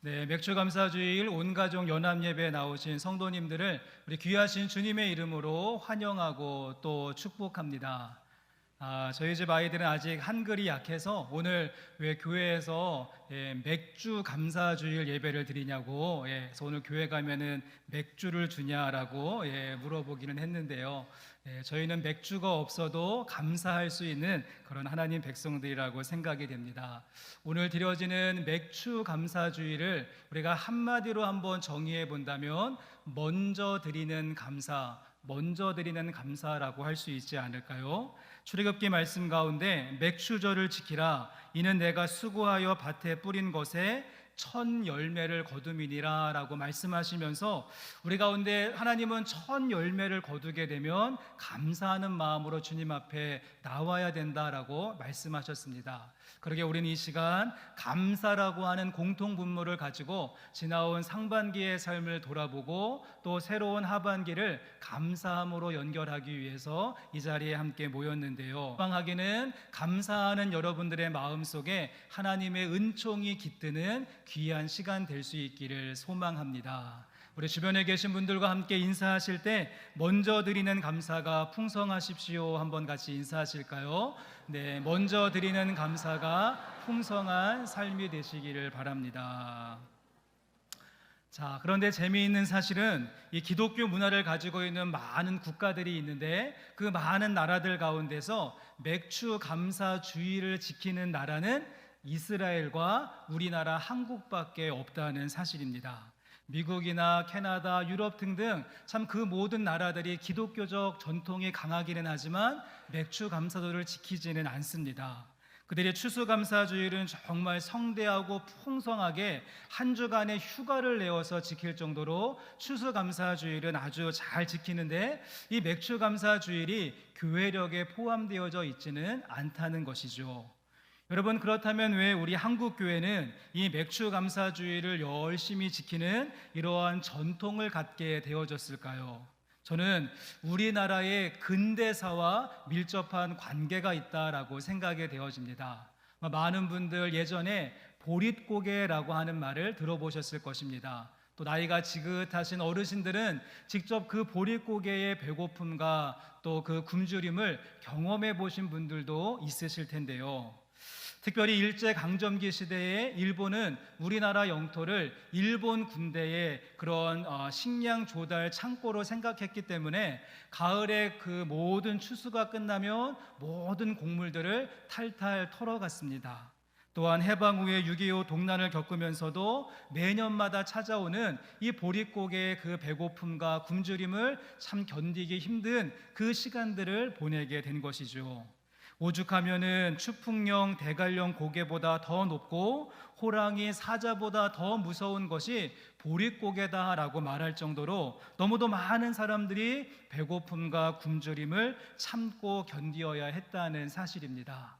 네, 맥주감사주일 온가족 연합예배에 나오신 성도님들을 우리 귀하신 주님의 이름으로 환영하고 또 축복합니다. 저희 집 아이들은 아직 한글이 약해서 오늘 왜 교회에서 맥주 감사주일 예배를 드리냐고, 그래서 오늘 교회 가면은 맥주를 주냐라고 물어보기는 했는데요. 저희는 맥주가 없어도 감사할 수 있는 그런 하나님 백성들이라고 생각이 됩니다. 오늘 드려지는 맥주 감사주일을 우리가 한마디로 한번 정의해 본다면 먼저 드리는 감사라고 할 수 있지 않을까요? 출애굽기 말씀 가운데 맥주절을 지키라, 이는 내가 수고하여 밭에 뿌린 것에 첫 열매를 거둠이니라 라고 말씀하시면서 우리 가운데 하나님은 첫 열매를 거두게 되면 감사하는 마음으로 주님 앞에 나와야 된다라고 말씀하셨습니다. 그러게 우리는 이 시간 감사라고 하는 공통 분모를 가지고 지나온 상반기의 삶을 돌아보고 또 새로운 하반기를 감사함으로 연결하기 위해서 이 자리에 함께 모였는데요. 소망하기는 감사하는 여러분들의 마음속에 하나님의 은총이 깃드는 귀한 시간 될 수 있기를 소망합니다. 우리 주변에 계신 분들과 함께 인사하실 때 먼저 드리는 감사가 풍성하십시오. 한번 같이 인사하실까요? 네, 먼저 드리는 감사가 풍성한 삶이 되시기를 바랍니다. 자, 그런데 재미있는 사실은 이 기독교 문화를 가지고 있는 많은 국가들이 있는데 그 많은 나라들 가운데서 맥주 감사주의를 지키는 나라는 이스라엘과 우리나라 한국밖에 없다는 사실입니다. 미국이나 캐나다, 유럽 등등 참 그 모든 나라들이 기독교적 전통이 강하기는 하지만 맥주 감사도를 지키지는 않습니다. 그들의 추수감사주일은 정말 성대하고 풍성하게 한 주간의 휴가를 내어서 지킬 정도로 추수감사주일은 아주 잘 지키는데 이 맥주감사주일이 교회력에 포함되어져 있지는 않다는 것이죠. 여러분, 그렇다면 왜 우리 한국교회는 이 맥주감사주일을 열심히 지키는 이러한 전통을 갖게 되어졌을까요? 저는 우리나라의 근대사와 밀접한 관계가 있다라고 생각이 되어집니다. 많은 분들 예전에 보릿고개라고 하는 말을 들어보셨을 것입니다. 또 나이가 지긋하신 어르신들은 직접 그 보릿고개의 배고픔과 또 그 굶주림을 경험해 보신 분들도 있으실 텐데요. 특별히 일제강점기 시대에 일본은 우리나라 영토를 일본 군대의 그런 식량 조달 창고로 생각했기 때문에 가을에 그 모든 추수가 끝나면 모든 곡물들을 탈탈 털어갔습니다. 또한 해방 후에 6.25 동란을 겪으면서도 매년마다 찾아오는 이 보릿고개의 그 배고픔과 굶주림을 참 견디기 힘든 그 시간들을 보내게 된 것이죠. 오죽하면은 추풍령 대관령 고개보다 더 높고 호랑이 사자보다 더 무서운 것이 보릿고개다라고 말할 정도로 너무도 많은 사람들이 배고픔과 굶주림을 참고 견디어야 했다는 사실입니다.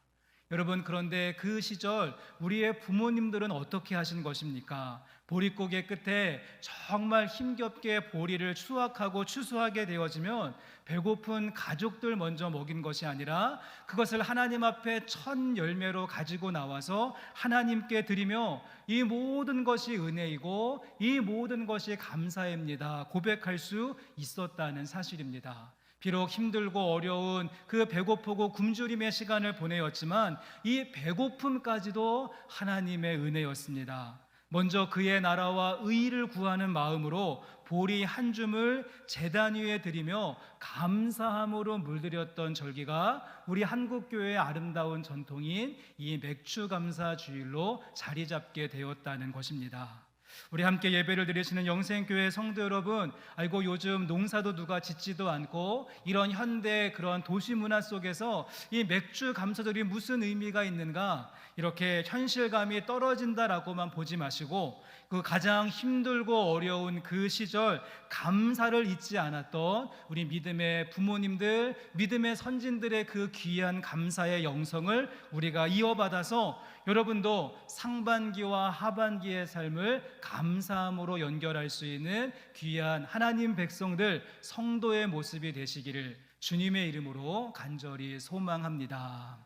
여러분, 그런데 그 시절 우리의 부모님들은 어떻게 하신 것입니까? 보릿고개 끝에 정말 힘겹게 보리를 수확하고 추수하게 되어지면 배고픈 가족들 먼저 먹인 것이 아니라 그것을 하나님 앞에 첫 열매로 가지고 나와서 하나님께 드리며 이 모든 것이 은혜이고 이 모든 것이 감사입니다 고백할 수 있었다는 사실입니다. 비록 힘들고 어려운 그 배고프고 굶주림의 시간을 보내었지만 이 배고픔까지도 하나님의 은혜였습니다. 먼저 그의 나라와 의를 구하는 마음으로 보리 한 줌을 제단 위에 드리며 감사함으로 물들였던 절기가 우리 한국교회의 아름다운 전통인 이 맥주감사주일로 자리 잡게 되었다는 것입니다. 우리 함께 예배를 드리시는 영생교회 성도 여러분, 알고 요즘 농사도 누가 짓지도 않고 이런 현대 그런 도시 문화 속에서 이 맥주 감사절이 무슨 의미가 있는가, 이렇게 현실감이 떨어진다라고만 보지 마시고 그 가장 힘들고 어려운 그 시절 감사를 잊지 않았던 우리 믿음의 부모님들, 믿음의 선진들의 그 귀한 감사의 영성을 우리가 이어받아서 여러분도 상반기와 하반기의 삶을 감사함으로 연결할 수 있는 귀한 하나님 백성들, 성도의 모습이 되시기를 주님의 이름으로 간절히 소망합니다.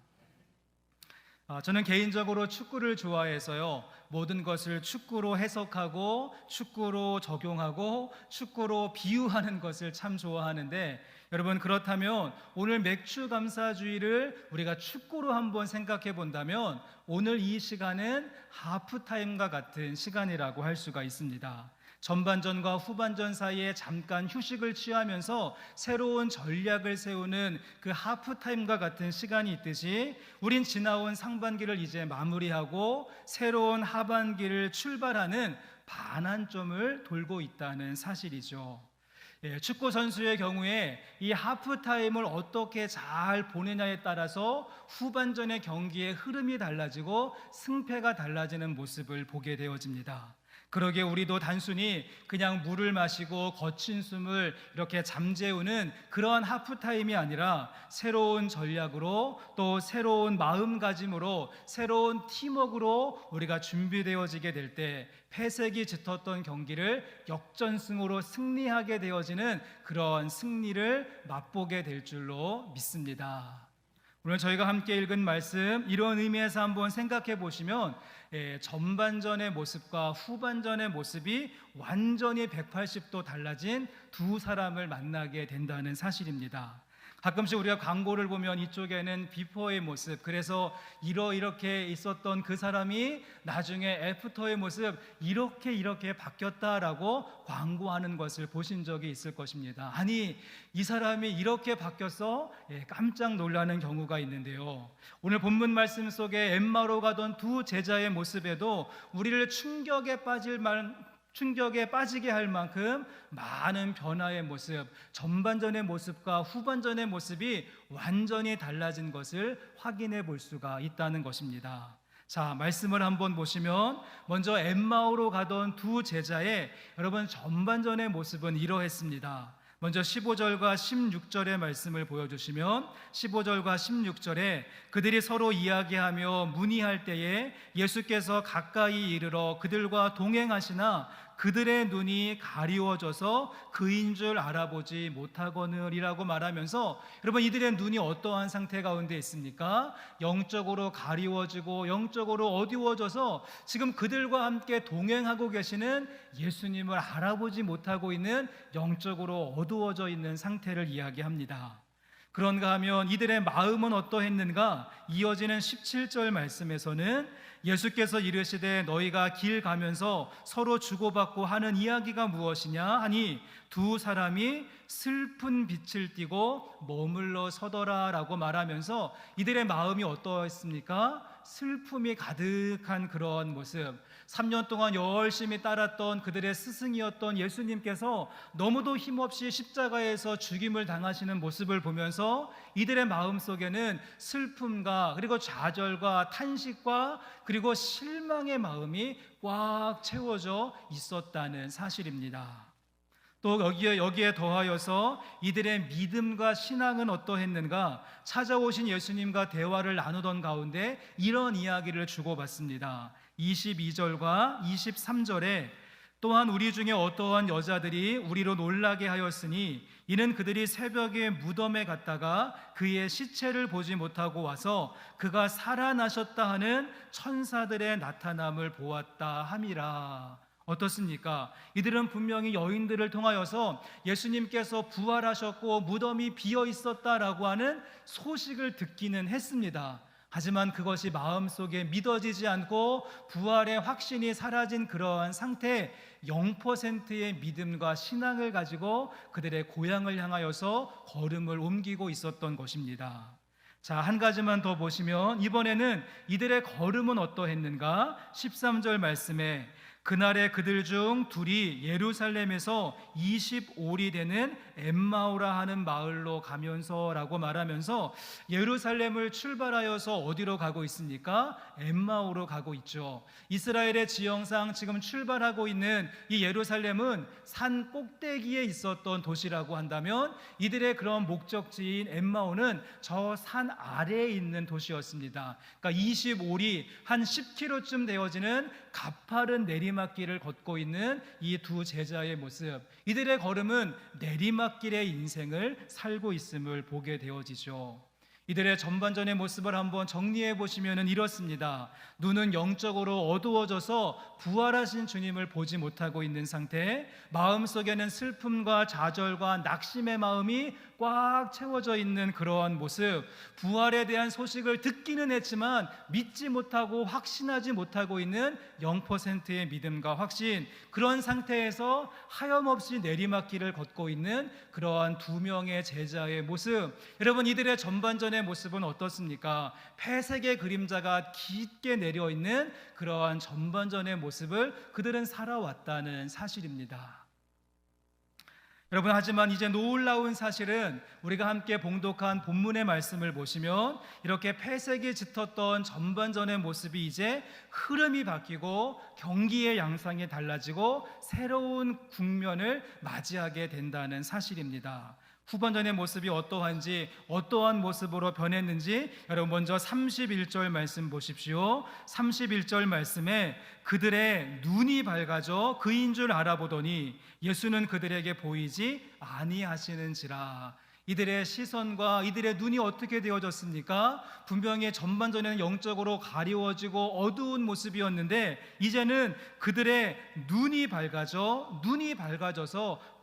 저는 개인적으로 축구를 좋아해서요, 모든 것을 축구로 해석하고 축구로 적용하고 축구로 비유하는 것을 참 좋아하는데, 여러분, 그렇다면 오늘 맥주 감사주의를 우리가 축구로 한번 생각해 본다면 오늘 이 시간은 하프타임과 같은 시간이라고 할 수가 있습니다. 전반전과 후반전 사이에 잠깐 휴식을 취하면서 새로운 전략을 세우는 그 하프타임과 같은 시간이 있듯이 우린 지나온 상반기를 이제 마무리하고 새로운 하반기를 출발하는 반환점을 돌고 있다는 사실이죠. 축구 선수의 경우에 이 하프타임을 어떻게 잘 보내냐에 따라서 후반전의 경기의 흐름이 달라지고 승패가 달라지는 모습을 보게 되어집니다. 그러기에 우리도 단순히 그냥 물을 마시고 거친 숨을 이렇게 잠재우는 그러한 하프타임이 아니라 새로운 전략으로, 또 새로운 마음가짐으로, 새로운 팀워크로 우리가 준비되어지게 될 때 패색이 짙었던 경기를 역전승으로 승리하게 되어지는 그런 승리를 맛보게 될 줄로 믿습니다. 오늘 저희가 함께 읽은 말씀, 이런 의미에서 한번 생각해 보시면 전반전의 모습과 후반전의 모습이 완전히 180도 달라진 두 사람을 만나게 된다는 사실입니다. 가끔씩 우리가 광고를 보면 이쪽에는 비포의 모습, 그래서 이렇게 있었던 그 사람이 나중에 애프터의 모습 이렇게 바뀌었다라고 광고하는 것을 보신 적이 있을 것입니다. 아니, 이 사람이 이렇게 바뀌어서 깜짝 놀라는 경우가 있는데요. 오늘 본문 말씀 속에 엠마오로 가던 두 제자의 모습에도 우리를 충격에 빠지게 할 만큼 많은 변화의 모습, 전반전의 모습과 후반전의 모습이 완전히 달라진 것을 확인해 볼 수가 있다는 것입니다. 자, 말씀을 한번 보시면 먼저 엠마오로 가던 두 제자의 여러분 전반전의 모습은 이러했습니다. 먼저 15절과 16절의 말씀을 보여주시면 15절과 16절에 그들이 서로 이야기하며 문의할 때에 예수께서 가까이 이르러 그들과 동행하시나 그들의 눈이 가리워져서 그인 줄 알아보지 못하거늘이라고 말하면서, 여러분, 이들의 눈이 어떠한 상태 가운데 있습니까? 영적으로 가리워지고 영적으로 어두워져서 지금 그들과 함께 동행하고 계시는 예수님을 알아보지 못하고 있는, 영적으로 어두워져 있는 상태를 이야기합니다. 그런가 하면 이들의 마음은 어떠했는가? 이어지는 17절 말씀에서는 예수께서 이르시되 너희가 길 가면서 서로 주고받고 하는 이야기가 무엇이냐 하니 두 사람이 슬픈 빛을 띠고 머물러 서더라라고 말하면서 이들의 마음이 어떠했습니까? 슬픔이 가득한 그런 모습. 3년 동안 열심히 따랐던 그들의 스승이었던 예수님께서 너무도 힘없이 십자가에서 죽임을 당하시는 모습을 보면서 이들의 마음속에는 슬픔과 그리고 좌절과 탄식과 그리고 실망의 마음이 꽉 채워져 있었다는 사실입니다. 또 여기에 더하여서 이들의 믿음과 신앙은 어떠했는가? 찾아오신 예수님과 대화를 나누던 가운데 이런 이야기를 주고받습니다. 22절과 23절에 또한 우리 중에 어떠한 여자들이 우리로 놀라게 하였으니 이는 그들이 새벽에 무덤에 갔다가 그의 시체를 보지 못하고 와서 그가 살아나셨다 하는 천사들의 나타남을 보았다 함이라. 어떻습니까? 이들은 분명히 여인들을 통하여서 예수님께서 부활하셨고 무덤이 비어 있었다라고 하는 소식을 듣기는 했습니다. 하지만 그것이 마음속에 믿어지지 않고 부활의 확신이 사라진 그러한 상태에 0%의 믿음과 신앙을 가지고 그들의 고향을 향하여서 걸음을 옮기고 있었던 것입니다. 자, 한 가지만 더 보시면 이번에는 이들의 걸음은 어떠했는가? 13절 말씀에 그날에 그들 중 둘이 예루살렘에서 25리 되는 엠마오라 하는 마을로 가면서라고 말하면서 예루살렘을 출발하여서 어디로 가고 있습니까? 엠마오로 가고 있죠. 이스라엘의 지형상 지금 출발하고 있는 이 예루살렘은 산 꼭대기에 있었던 도시라고 한다면 이들의 그런 목적지인 엠마오는 저 산 아래에 있는 도시였습니다. 그러니까 25리 한 10km쯤 되어지는 가파른 내리막길을 걷고 있는 이 두 제자의 모습, 이들의 걸음은 내리막길의 인생을 살고 있음을 보게 되어지죠. 이들의 전반전의 모습을 한번 정리해 보시면 이렇습니다. 눈은 영적으로 어두워져서 부활하신 주님을 보지 못하고 있는 상태, 마음속에는 슬픔과 좌절과 낙심의 마음이 꽉 채워져 있는 그러한 모습, 부활에 대한 소식을 듣기는 했지만 믿지 못하고 확신하지 못하고 있는 0%의 믿음과 확신, 그런 상태에서 하염없이 내리막길을 걷고 있는 그러한 두 명의 제자의 모습. 여러분, 이들의 전반전의 모습은 어떻습니까? 폐색의 그림자가 깊게 내려있는 그러한 전반전의 모습을 그들은 살아왔다는 사실입니다. 여러분, 하지만 이제 놀라운 사실은 우리가 함께 봉독한 본문의 말씀을 보시면 이렇게 폐색이 짙었던 전반전의 모습이 이제 흐름이 바뀌고 경기의 양상이 달라지고 새로운 국면을 맞이하게 된다는 사실입니다. 후반전의 모습이 어떠한지, 어떠한 모습으로 변했는지 여러분 먼저 31절 말씀 보십시오. 31절 말씀에 그들의 눈이 밝아져 그인 줄 알아보더니 예수는 그들에게 보이지 아니하시는지라. 이들의 시선과 이들의 눈이 어떻게 되어졌습니까? 분명히 전반전에는 영적으로 가리워지고 어두운 모습이었는데 이제는 그들의 눈이 밝아져서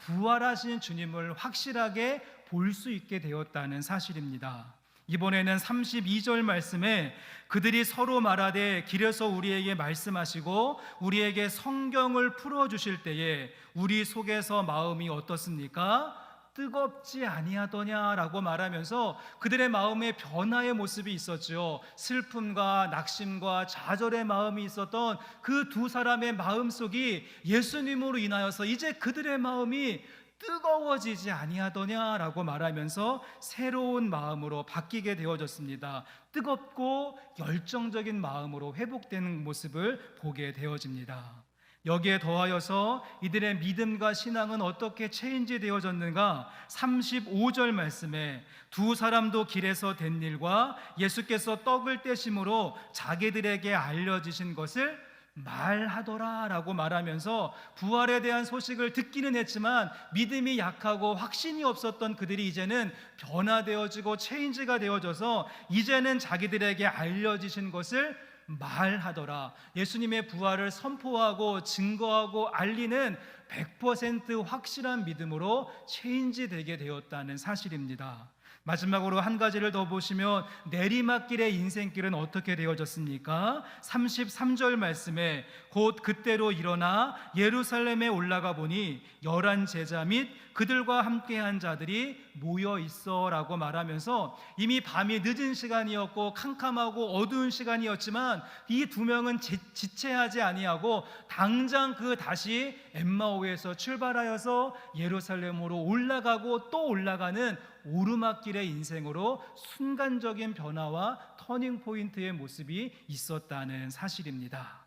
부활하신 주님을 확실하게 볼 수 있게 되었다는 사실입니다. 이번에는 32절 말씀에 그들이 서로 말하되 길에서 우리에게 말씀하시고 우리에게 성경을 풀어주실 때에 우리 속에서 마음이 어떻습니까? 뜨겁지 아니하더냐라고 말하면서 그들의 마음의 변화의 모습이 있었죠. 슬픔과 낙심과 좌절의 마음이 있었던 그 두 사람의 마음속이 예수님으로 인하여서 이제 그들의 마음이 뜨거워지지 아니하더냐라고 말하면서 새로운 마음으로 바뀌게 되어졌습니다. 뜨겁고 열정적인 마음으로 회복되는 모습을 보게 되어집니다. 여기에 더하여서 이들의 믿음과 신앙은 어떻게 체인지 되어졌는가? 35절 말씀에 두 사람도 길에서 된 일과 예수께서 떡을 떼심으로 자기들에게 알려지신 것을 말하더라 라고 말하면서 부활에 대한 소식을 듣기는 했지만 믿음이 약하고 확신이 없었던 그들이 이제는 변화되어지고 체인지가 되어져서 이제는 자기들에게 알려지신 것을 말하더라. 예수님의 부활을 선포하고 증거하고 알리는 100% 확실한 믿음으로 체인지 되게 되었다는 사실입니다. 마지막으로 한 가지를 더 보시면 내리막길의 인생길은 어떻게 되어졌습니까? 33절 말씀에 곧 그때로 일어나 예루살렘에 올라가 보니 11 제자 및 그들과 함께한 자들이 모여 있어 라고 말하면서 이미 밤이 늦은 시간이었고 캄캄하고 어두운 시간이었지만 이 두 명은 지체하지 아니하고 당장 다시 엠마오에서 출발하여서 예루살렘으로 올라가고 또 올라가는 오르막길의 인생으로 순간적인 변화와 터닝 포인트의 모습이 있었다는 사실입니다.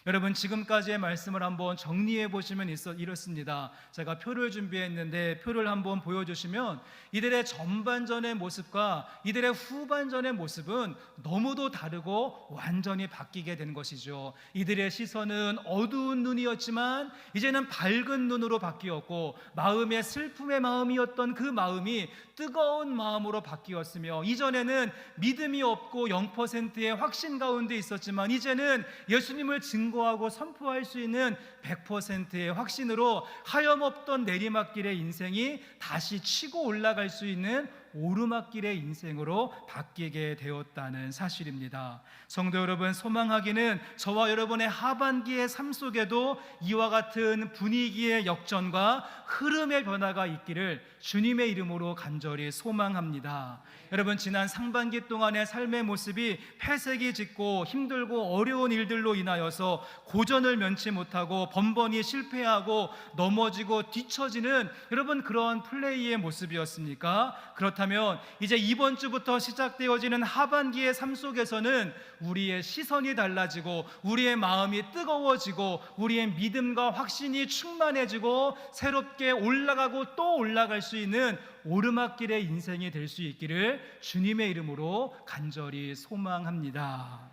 여러분, 지금까지의 말씀을 한번 정리해 보시면 이렇습니다. 제가 표를 준비했는데 표를 한번 보여주시면 이들의 전반전의 모습과 이들의 후반전의 모습은 너무도 다르고 완전히 바뀌게 된 것이죠. 이들의 시선은 어두운 눈이었지만 이제는 밝은 눈으로 바뀌었고 마음의 슬픔의 마음이었던 그 마음이 뜨거운 마음으로 바뀌었으며 이전에는 믿음이 없고 0%의 확신 가운데 있었지만 이제는 예수님을 증거하고 선포할 수 있는 100%의 확신으로 하염없던 내리막길의 인생이 다시 치고 올라갈 수 있는 오르막길의 인생으로 바뀌게 되었다는 사실입니다. 성도 여러분, 소망하기는 저와 여러분의 하반기의 삶 속에도 이와 같은 분위기의 역전과 흐름의 변화가 있기를 주님의 이름으로 간절히 소망합니다. 여러분, 지난 상반기 동안의 삶의 모습이 폐색이 짙고 힘들고 어려운 일들로 인하여서 고전을 면치 못하고 번번이 실패하고 넘어지고 뒤처지는 여러분 그런 플레이의 모습이었습니까? 그렇다면 이제 이번 주부터 시작되어지는 하반기의 삶 속에서는 우리의 시선이 달라지고 우리의 마음이 뜨거워지고 우리의 믿음과 확신이 충만해지고 새롭게 올라가고 또 올라갈 수 있는 오르막길의 인생이 될 수 있기를 주님의 이름으로 간절히 소망합니다.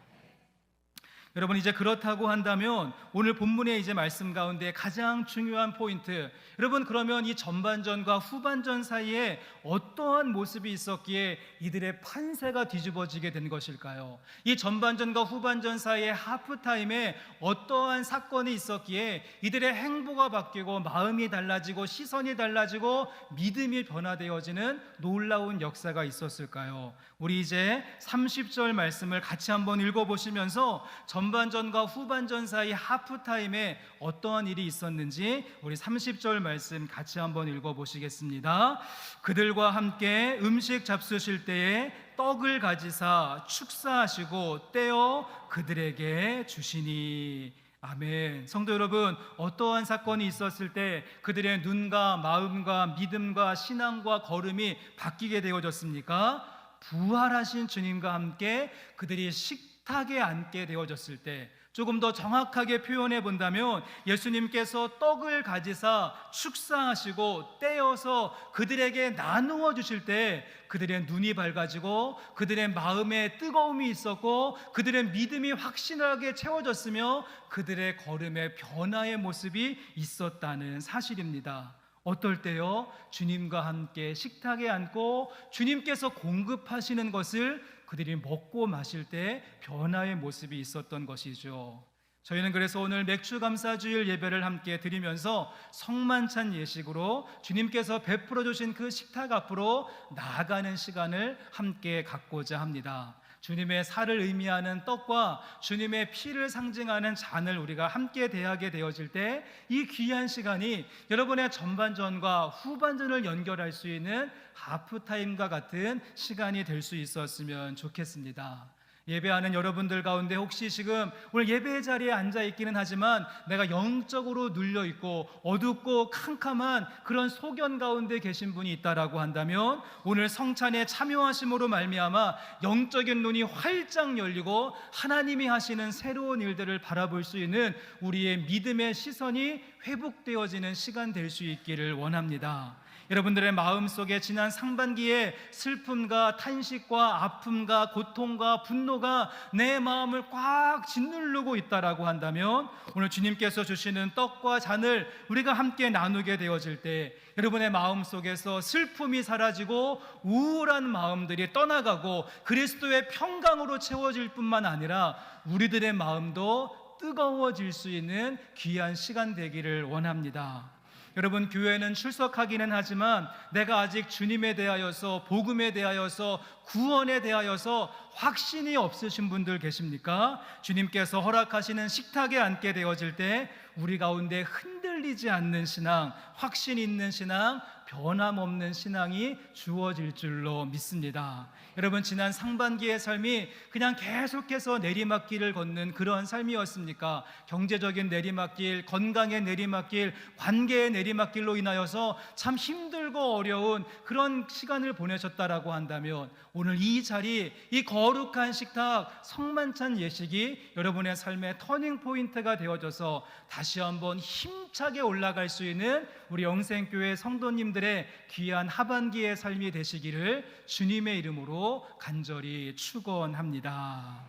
여러분 이제 그렇다고 한다면 오늘 본문의 이제 말씀 가운데 가장 중요한 포인트, 여러분 그러면 이 전반전과 후반전 사이에 어떠한 모습이 있었기에 이들의 판세가 뒤집어지게 된 것일까요? 이 전반전과 후반전 사이에 하프타임에 어떠한 사건이 있었기에 이들의 행보가 바뀌고 마음이 달라지고 시선이 달라지고 믿음이 변화되어지는 놀라운 역사가 있었을까요? 우리 이제 30절 말씀을 같이 한번 읽어보시면서 전반전과 후반전 사이 하프타임에 어떠한 일이 있었는지 우리 30절 말씀 같이 한번 읽어보시겠습니다. 그들과 함께 음식 잡수실 때에 떡을 가지사 축사하시고 떼어 그들에게 주시니. 아멘. 성도 여러분, 어떠한 사건이 있었을 때 그들의 눈과 마음과 믿음과 신앙과 걸음이 바뀌게 되어졌습니까? 부활하신 주님과 함께 그들이 식탁에 앉게 되어졌을 때, 조금 더 정확하게 표현해 본다면 예수님께서 떡을 가지사 축사하시고 떼어서 그들에게 나누어 주실 때 그들의 눈이 밝아지고 그들의 마음에 뜨거움이 있었고 그들의 믿음이 확실하게 채워졌으며 그들의 걸음에 변화의 모습이 있었다는 사실입니다. 어떨 때요? 주님과 함께 식탁에 앉고 주님께서 공급하시는 것을 그들이 먹고 마실 때 변화의 모습이 있었던 것이죠. 저희는 그래서 오늘 맥주감사주일 예배를 함께 드리면서 성만찬 예식으로 주님께서 베풀어 주신 그 식탁 앞으로 나아가는 시간을 함께 갖고자 합니다. 주님의 살을 의미하는 떡과 주님의 피를 상징하는 잔을 우리가 함께 대하게 되어질 때 이 귀한 시간이 여러분의 전반전과 후반전을 연결할 수 있는 하프타임과 같은 시간이 될 수 있었으면 좋겠습니다. 예배하는 여러분들 가운데 혹시 지금 오늘 예배의 자리에 앉아 있기는 하지만 내가 영적으로 눌려 있고 어둡고 캄캄한 그런 소견 가운데 계신 분이 있다라고 한다면 오늘 성찬에 참여하심으로 말미암아 영적인 눈이 활짝 열리고 하나님이 하시는 새로운 일들을 바라볼 수 있는 우리의 믿음의 시선이 회복되어지는 시간 될 수 있기를 원합니다. 여러분들의 마음속에 지난 상반기에 슬픔과 탄식과 아픔과 고통과 분노가 내 마음을 꽉 짓누르고 있다라고 한다면 오늘 주님께서 주시는 떡과 잔을 우리가 함께 나누게 되어질 때 여러분의 마음속에서 슬픔이 사라지고 우울한 마음들이 떠나가고 그리스도의 평강으로 채워질 뿐만 아니라 우리들의 마음도 뜨거워질 수 있는 귀한 시간 되기를 원합니다. 여러분, 교회는 출석하기는 하지만 내가 아직 주님에 대하여서, 복음에 대하여서, 구원에 대하여서 확신이 없으신 분들 계십니까? 주님께서 허락하시는 식탁에 앉게 되어질 때 우리 가운데 흔들리지 않는 신앙, 확신 있는 신앙, 변함없는 신앙이 주어질 줄로 믿습니다. 여러분, 지난 상반기의 삶이 그냥 계속해서 내리막길을 걷는 그러한 삶이었습니까? 경제적인 내리막길, 건강의 내리막길, 관계의 내리막길로 인하여서 참 힘들고 어려운 그런 시간을 보내셨다라고 한다면 오늘 이 자리, 이 거룩한 식탁, 성만찬 예식이 여러분의 삶의 터닝 포인트가 되어져서 다시 한번 힘차게 올라갈 수 있는 우리 영생교회 성도님들의 귀한 하반기의 삶이 되시기를 주님의 이름으로 간절히 축원합니다.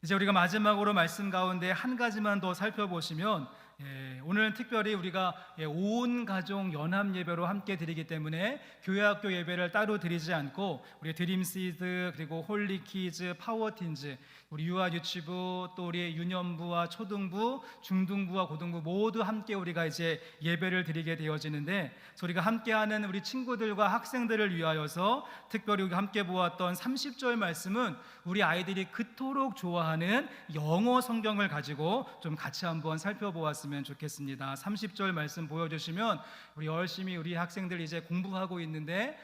이제 우리가 마지막으로 말씀 가운데 한 가지만 더 살펴보시면 오늘은 특별히 우리가 온 가족 연합 예배로 함께 드리기 때문에 교회학교 예배를 따로 드리지 않고 우리 드림시드 그리고 홀리키즈, 파워틴즈, 우리 유아 유치부 또 우리 유년부와 초등부, 중등부와 고등부 모두 함께 우리가 이제 예배를 드리게 되어지는데 우리가 함께하는 우리 친구들과 학생들을 위하여서 특별히 우리가 함께 보았던 30절 말씀은 우리 아이들이 그토록 좋아하는 영어 성경을 가지고 좀 같이 한번 살펴보았으면 좋겠습니다. 30절 말씀 보여주시면 우리 열심히 우리 학생들 이제 공부하고 있는데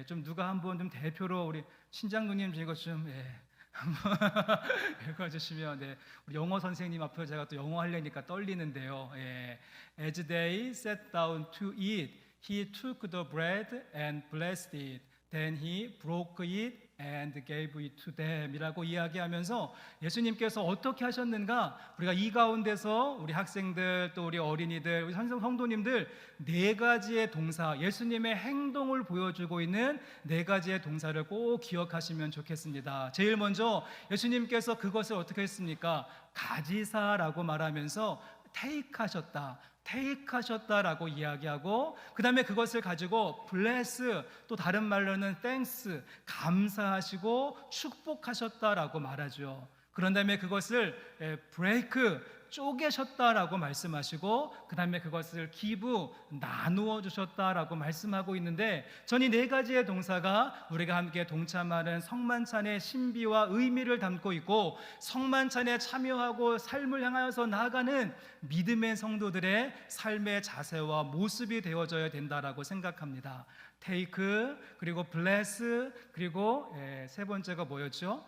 좀 누가 한번 좀 대표로 우리 신장로님 이거 좀 한번 읽어주시면 우리 영어 선생님 앞에 제가 또 영어 하려니까 떨리는데요. As they sat down to eat, he took the bread and blessed it. Then he broke it and gave it to them 이라고 이야기하면서 예수님께서 어떻게 하셨는가, 우리가 이 가운데서 우리 학생들 또 우리 어린이들 우리 성도님들 네 가지의 동사, 예수님의 행동을 보여주고 있는 네 가지의 동사를 꼭 기억하시면 좋겠습니다. 제일 먼저 예수님께서 그것을 어떻게 했습니까? 가지사라고 말하면서 테이크하셨다라고 이야기하고, 그 다음에 그것을 가지고 bless, 또 다른 말로는 thanks, 감사하시고 축복하셨다라고 말하죠. 그런 다음에 그것을 break, 쪼개셨다라고 말씀하시고, 그 다음에 그것을 give, 나누어 주셨다라고 말씀하고 있는데, 전 이 네 가지의 동사가 우리가 함께 동참하는 성만찬의 신비와 의미를 담고 있고, 성만찬에 참여하고 삶을 향하여서 나아가는 믿음의 성도들의 삶의 자세와 모습이 되어져야 된다라고 생각합니다. take, 그리고 bless, 그리고 세 번째가 뭐였죠?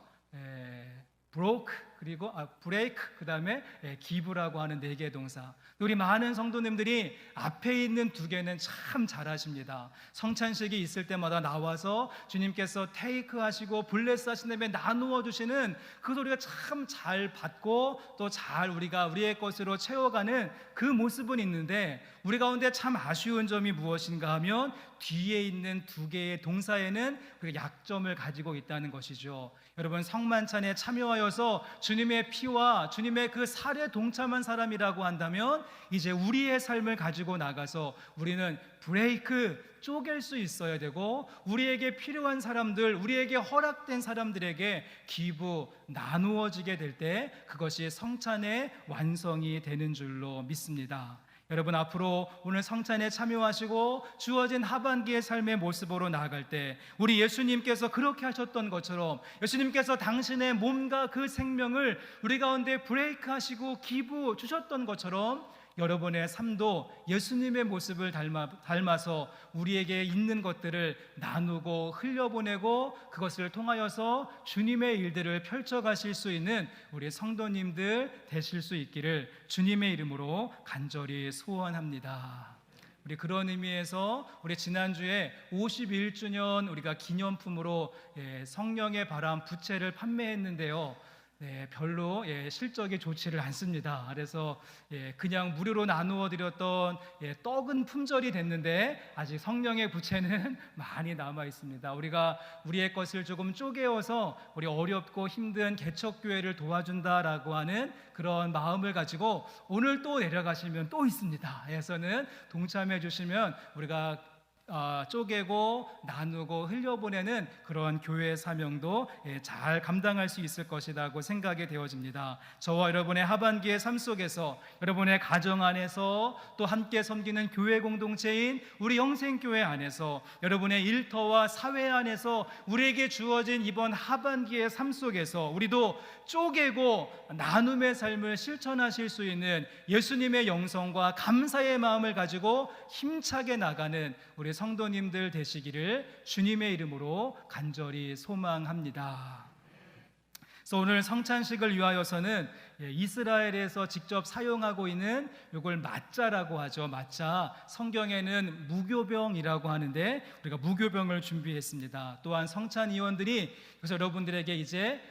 broke, 그리고 break, 그 다음에 give라고 하는 네 개의 동사. 우리 많은 성도님들이 앞에 있는 두 개는 참 잘하십니다. 성찬식이 있을 때마다 나와서 주님께서 take 하시고 bless 하신 다음에 나누어 주시는 그 소리가 참 잘 받고 또 잘 우리의 것으로 채워가는 그 모습은 있는데, 우리 가운데 참 아쉬운 점이 무엇인가 하면 뒤에 있는 두 개의 동사에는 그 약점을 가지고 있다는 것이죠. 여러분, 성만찬에 참여하여서 주님의 피와 주님의 그 살에 동참한 사람이라고 한다면, 이제 우리의 삶을 가지고 나가서 우리는 브레이크, 쪼갤 수 있어야 되고, 우리에게 필요한 사람들, 우리에게 허락된 사람들에게 기부, 나누어지게 될 때 그것이 성찬의 완성이 되는 줄로 믿습니다. 여러분, 앞으로 오늘 성찬에 참여하시고 주어진 하반기의 삶의 모습으로 나아갈 때 우리 예수님께서 그렇게 하셨던 것처럼, 예수님께서 당신의 몸과 그 생명을 우리 가운데 브레이크하시고 기부 주셨던 것처럼, 여러분의 삶도 예수님의 모습을 닮아서 우리에게 있는 것들을 나누고 흘려보내고 그것을 통하여서 주님의 일들을 펼쳐가실 수 있는 우리 성도님들 되실 수 있기를 주님의 이름으로 간절히 소원합니다. 우리 그런 의미에서 우리 지난주에 51주년 우리가 기념품으로 성령의 바람 부채를 판매했는데요, 별로 실적이 좋지를 않습니다. 그래서 그냥 무료로 나누어 드렸던 떡은 품절이 됐는데 아직 성령의 부채는 많이 남아 있습니다. 우리가 우리의 것을 조금 쪼개어서 우리 어렵고 힘든 개척교회를 도와준다라고 하는 그런 마음을 가지고 오늘 또 내려가시면 또 있습니다. 해서는 동참해 주시면 우리가 쪼개고 나누고 흘려보내는 그런 교회의 사명도 잘 감당할 수 있을 것이라고 생각이 되어집니다. 저와 여러분의 하반기의 삶 속에서, 여러분의 가정 안에서, 또 함께 섬기는 교회 공동체인 우리 영생교회 안에서, 여러분의 일터와 사회 안에서 우리에게 주어진 이번 하반기의 삶 속에서 우리도 쪼개고 나눔의 삶을 실천하실 수 있는 예수님의 영성과 감사의 마음을 가지고 힘차게 나가는 우리 성도님들 되시기를 주님의 이름으로 간절히 소망합니다. 그래서 오늘 성찬식을 위하여서는 이스라엘에서 직접 사용하고 있는 이걸 마짜라고 하죠. 마짜, 성경에는 무교병이라고 하는데 우리가 무교병을 준비했습니다. 또한 성찬위원들이 그래서 여러분들에게 이제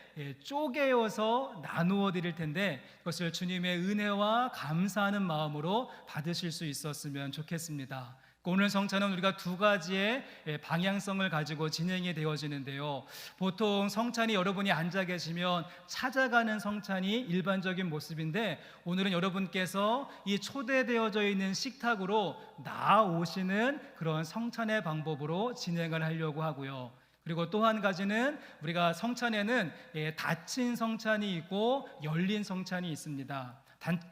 쪼개어서 나누어 드릴 텐데, 그것을 주님의 은혜와 감사하는 마음으로 받으실 수 있었으면 좋겠습니다. 오늘 성찬은 우리가 두 가지의 방향성을 가지고 진행이 되어지는데요, 보통 성찬이 여러분이 앉아 계시면 찾아가는 성찬이 일반적인 모습인데, 오늘은 여러분께서 이 초대되어져 있는 식탁으로 나아오시는 그런 성찬의 방법으로 진행을 하려고 하고요. 그리고 또 한 가지는 우리가 성찬에는 닫힌 성찬이 있고 열린 성찬이 있습니다.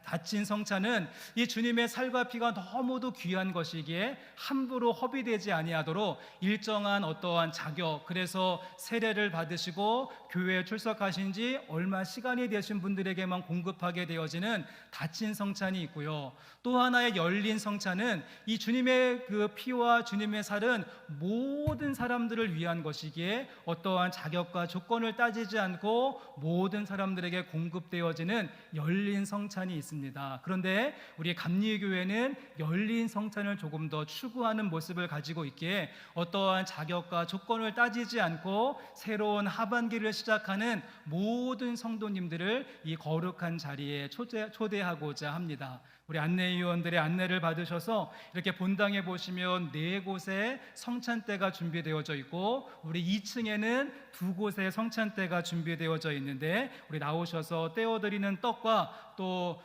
닫힌 성찬은 이 주님의 살과 피가 너무도 귀한 것이기에 함부로 허비되지 아니하도록 일정한 어떠한 자격, 그래서 세례를 받으시고 교회에 출석하신 지 얼마 시간이 되신 분들에게만 공급하게 되어지는 닫힌 성찬이 있고요. 또 하나의 열린 성찬은 이 주님의 그 피와 주님의 살은 모든 사람들을 위한 것이기에 어떠한 자격과 조건을 따지지 않고 모든 사람들에게 공급되어지는 열린 성찬 성찬이 있습니다. 그런데 우리 감리교회는 열린 성찬을 조금 더 추구하는 모습을 가지고 있기에 어떠한 자격과 조건을 따지지 않고 새로운 하반기를 시작하는 모든 성도님들을 이 거룩한 자리에 초대하고자 합니다. 우리 안내위원들의 안내를 받으셔서 이렇게 본당에 보시면 4곳에 성찬대가 준비되어져 있고 우리 2층에는 2곳에 성찬대가 준비되어져 있는데 우리 나오셔서 떼어드리는 떡과 또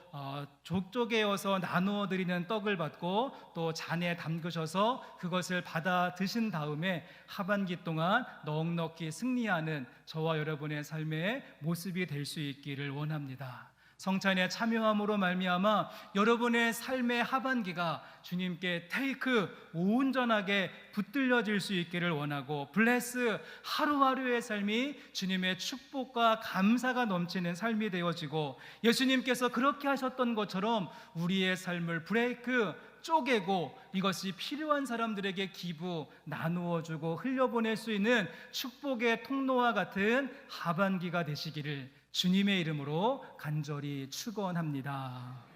족족에어서 나누어 드리는 떡을 받고 또 잔에 담그셔서 그것을 받아 드신 다음에 하반기 동안 넉넉히 승리하는 저와 여러분의 삶의 모습이 될 수 있기를 원합니다. 성찬에 참여함으로 말미암아 여러분의 삶의 하반기가 주님께 테이크 온전하게 붙들려질 수 있기를 원하고 블레스 하루하루의 삶이 주님의 축복과 감사가 넘치는 삶이 되어지고 예수님께서 그렇게 하셨던 것처럼 우리의 삶을 브레이크 쪼개고 이것이 필요한 사람들에게 기부, 나누어주고 흘려보낼 수 있는 축복의 통로와 같은 하반기가 되시기를 주님의 이름으로 간절히 축원합니다.